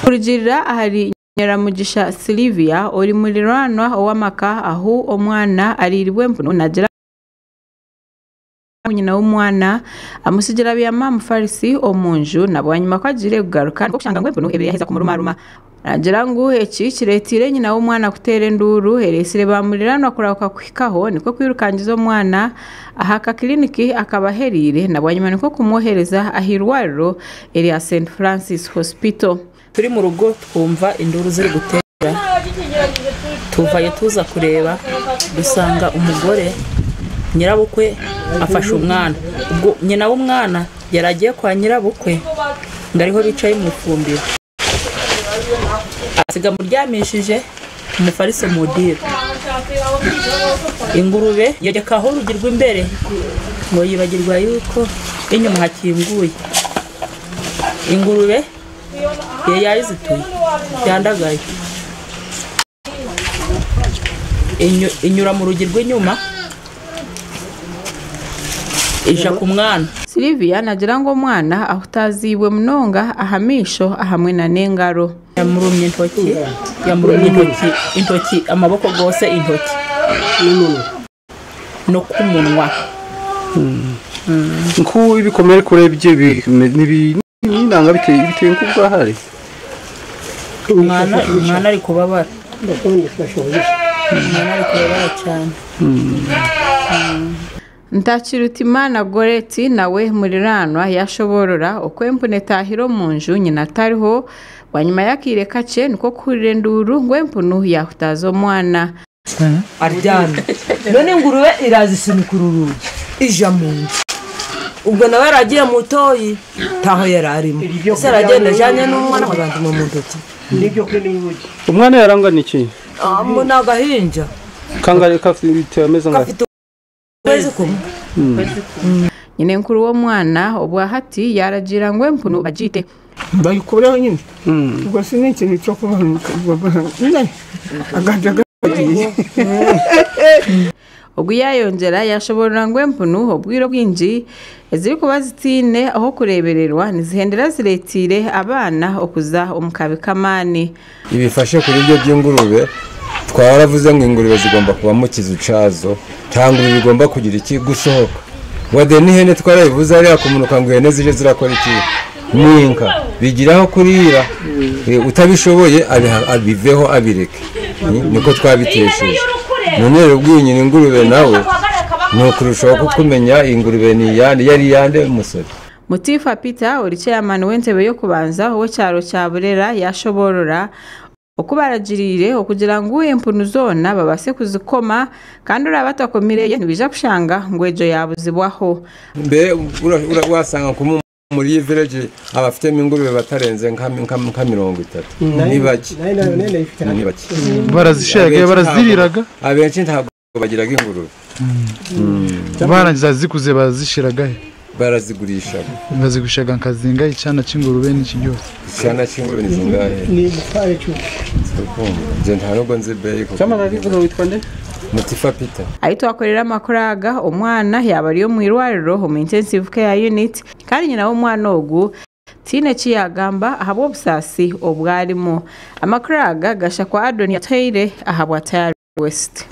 Kurugirira ahari Nyiramugisha Sylvia uri muri Rwanwa owamaka aho omwana aririwe mpuno nagira nyina w'umwana amusigira biyama mufarisi omunju nabwanyuma kwagire kugaruka kushanga ngwe mpuno ebiri yaheza kumurumaruma nagira ngo eki kiretire nyina w'umwana kutera enduru heresire bamuriranwa kurauka kwikaho niko kwirukangiza omwana ahaka kliniki akabaherire nabwanyuma niko kumwohereza ahirwariro eri St Francis Hospital. Turi mu rugo twumva induru ziri gutera tuvaye tuza kureba dusanga umugore nyirabukwe afashe umwana ubwo nyina w'umwana yaragiye kwa nyirabukwe ngariho bicaye mu fumbiro asiga muryamishije umufariso mudire ingurube yajyakaho rugirwa imbere ngo yibagirwa yuko inyuma hakinguye ingurube yari zituye byandagaye inyura mu rugi rw'inyuma ija ku mwana. Sylvia nagira ngo mwana aho utaziwe munonga ahamisho ahamwe na nengaro yamurumye intoki amaboko gose intoki no kumunwa nku ibikomere kurebye nanga biteye nk'ubwa hari umwana ari kubabara cyane. Ntakirutimana Goreti nawe muri Rwanwa yashoborora okwempune tahiro munju nyina tariho wanyuma yakireka ce niko kurire nduru ngwempunu yahutazo mwana aryana none ngurube irazisinukururuye ija munju ubwo nawe aragiye mutoyi taho yararimo ese aragenda janye n'umwana abantu mu ntoki nibyo kuri n'ubuki umwana yarangana iki muna gahinja kangare kafite ameze ngaho kwezi kumwe nyine nkuru wo mwana obwahati yaragira ngwempunu agite bayikoreho nyine ubwo siniki cyo kubanuka agajaga ubwo yayongera yashobora ngwempunu obwiro bwinji eziri kubazitine aho kurebererwa nizihendera ziretire abana okuza omukabikamani ibifashe kuri byo by'ingurube twaravuze ngo ingurube zigomba kuba mu kizu cazo cyangwa bigomba kugira iki gusohoka wade n'ihene twarabivuze ari akumunuka ngo ihene zije zirakora iki n'inka bigiraho kurira utabishoboye abiveho abireke niko twabitesheje none rero bw'inyina ingurube nawe nukurushaho kumenya ingurube ni yari yande umusore. Mutifa Peter uri chairman w'entebe yo kubanza wo cyaro cya Burera yashoborora okubaragirire okugira ngo empunu zona babase kuzikoma kandi urabatakomireye ntibija kushanga ngo ejo yabuzibwaho mbe wasanga muri village abafite ingurube batarenze nka 30 ni baki barazishega baraziriraga abenshi ntabwo bagiraga ingurube barangiza zikuze bazishiraga barazigurisha bazigushaga nkazinga icana cy'ingurube n'ikiryoze icana cy'ingurube nizingahe ni mufare cyo je ntarogo nzi beye ko cyama nabivuga witwa nde Mutifa Peter ahito akorera makuraga umwana yabariyo mu irwariro mu intensive care unit kandi nyina w'umwana ogu tine kiyagamba ahabo busasi obwarimo amakuraga gasha kwa Adoni yatayire ahabwa Tayari West